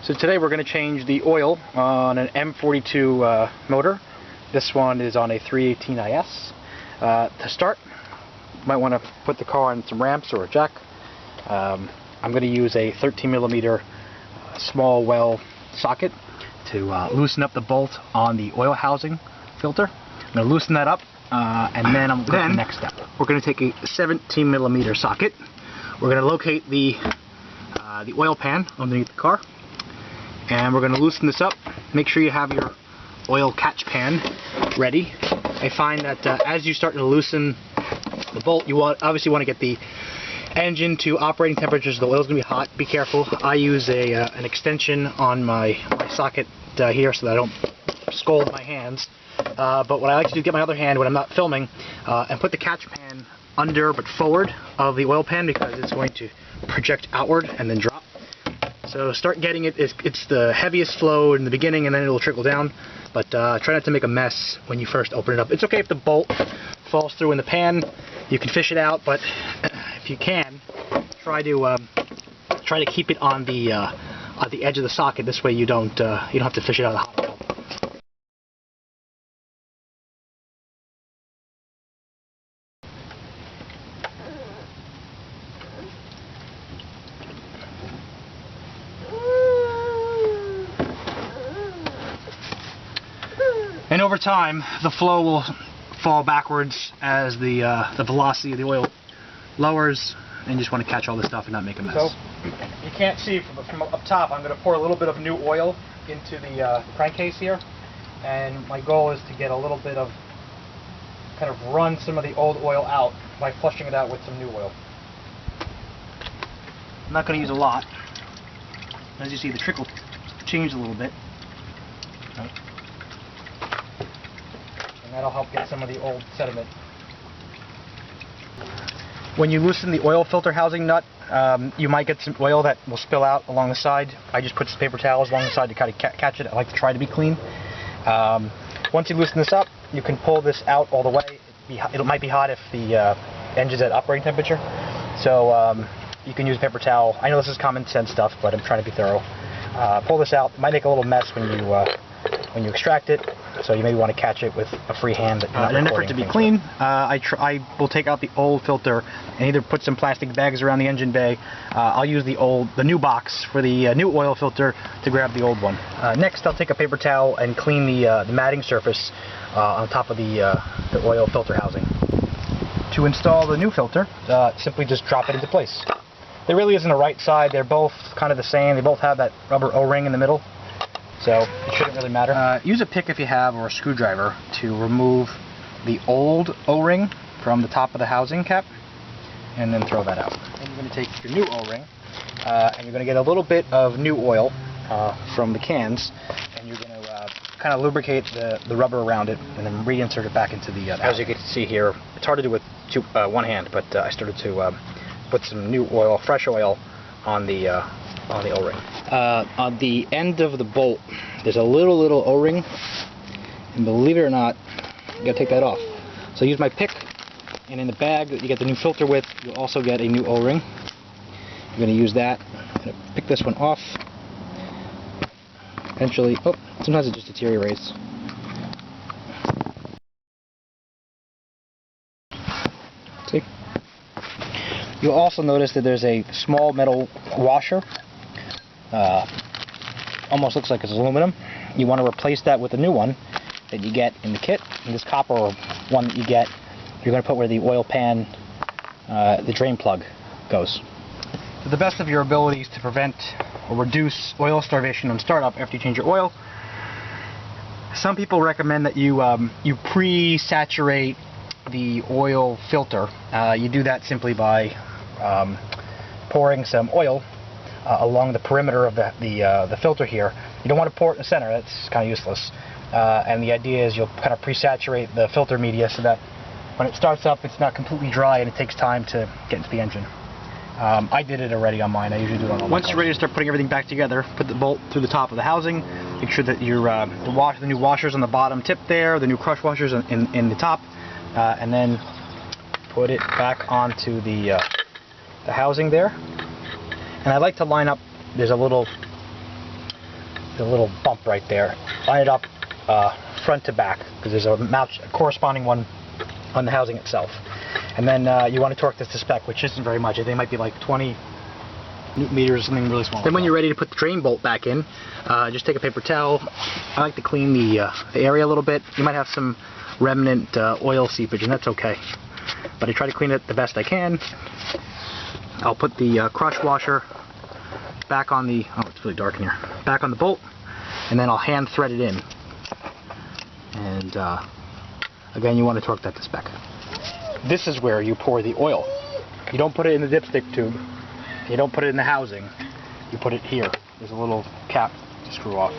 So today we're going to change the oil on an M42 motor. This one is on a 318 IS. To start, you might want to put the car on some ramps or a jack. I'm going to use a 13mm small well socket to loosen up the bolt on the oil housing filter. I'm going to loosen that up, and then I'm going to do the next step. We're going to take a 17mm socket. We're going to locate the oil pan underneath the car, and we're going to loosen this up. Make sure you have your oil catch pan ready. I find that as you start to loosen the bolt, you obviously want to get the engine to operating temperatures. The oil is going to be hot. Be careful. I use an extension on my socket here so that I don't scald my hands. But what I like to do is get my other hand when I'm not filming and put the catch pan under but forward of the oil pan, because it's going to project outward and then drop. So start getting it. It's the heaviest flow in the beginning, and then it'll trickle down. But try not to make a mess when you first open it up. It's okay if the bolt falls through in the pan. You can fish it out, but if you can, try to keep it on the edge of the socket. This way you don't have to fish it out of the hot oil. And over time, the flow will fall backwards as the velocity of the oil lowers, and you just want to catch all this stuff and not make a mess. So, you can't see from up top, I'm going to pour a little bit of new oil into the crankcase here, and my goal is to get a little bit of, kind of run some of the old oil out by flushing it out with some new oil. I'm not going to use a lot. As you see, the trickle changed a little bit. Right. And that'll help get some of the old sediment. When you loosen the oil filter housing nut, you might get some oil that will spill out along the side. I just put some paper towels along the side to kind of catch it. I like to try to be clean. Once you loosen this up, you can pull this out all the way. It might be hot if the engine's at operating temperature. So you can use a paper towel. I know this is common sense stuff, but I'm trying to be thorough. Pull this out. It might make a little mess when you extract it, so you maybe want to catch it with a free hand. In an effort to be clean, I will take out the old filter and either put some plastic bags around the engine bay. I'll use the new box for the new oil filter to grab the old one. Next, I'll take a paper towel and clean the matting surface on top of the oil filter housing. To install the new filter, simply just drop it into place. There really isn't a right side. They're both kind of the same. They both have that rubber O-ring in the middle, so it shouldn't really matter. Use a pick if you have, or a screwdriver, to remove the old O-ring from the top of the housing cap, and then throw that out. Then you're going to take your new O-ring, and you're going to get a little bit of new oil from the cans, and you're going to kind of lubricate the rubber around it, and then reinsert it back into the. As you can see here, it's hard to do with one hand, but I started to put some new oil, fresh oil, on the O-ring. On the end of the bolt, there's a little O-ring, and believe it or not, you gotta take that off. So use my pick, and in the bag that you get the new filter with, you'll also get a new O-ring. You're gonna use that. I'm gonna pick this one off. Eventually, sometimes it just deteriorates. See? You'll also notice that there's a small metal washer. Almost looks like it's aluminum. You want to replace that with a new one that you get in the kit. And this copper one that you get, you're going to put where the oil pan, the drain plug goes. To the best of your abilities to prevent or reduce oil starvation on startup after you change your oil, some people recommend that you pre-saturate the oil filter. You do that simply by pouring some oil along the perimeter of the filter here. You don't want to pour it in the center. That's kind of useless. And the idea is you'll kind of pre-saturate the filter media so that when it starts up, it's not completely dry and it takes time to get into the engine. I did it already on mine. I usually do it on all my cars. Once you're ready to start putting everything back together, put the bolt through the top of the housing. Make sure that your the new washers on the bottom tip there, the new crush washers in the top, and then put it back onto the housing there. And I like to line up, there's a little there's a little bump right there. Line it up front to back, because there's a corresponding one on the housing itself. And then you want to torque this to spec, which isn't very much. I think it might be like 20 Newton meters, something really small. Then when you're ready to put the drain bolt back in, just take a paper towel. I like to clean the area a little bit. You might have some remnant oil seepage, and that's okay. But I try to clean it the best I can. I'll put the crush washer back on the, oh, it's really dark in here, back on the bolt, and then I'll hand thread it in. And again, you want to torque that to spec. This is where you pour the oil. You don't put it in the dipstick tube. You don't put it in the housing. You put it here. There's a little cap to screw off.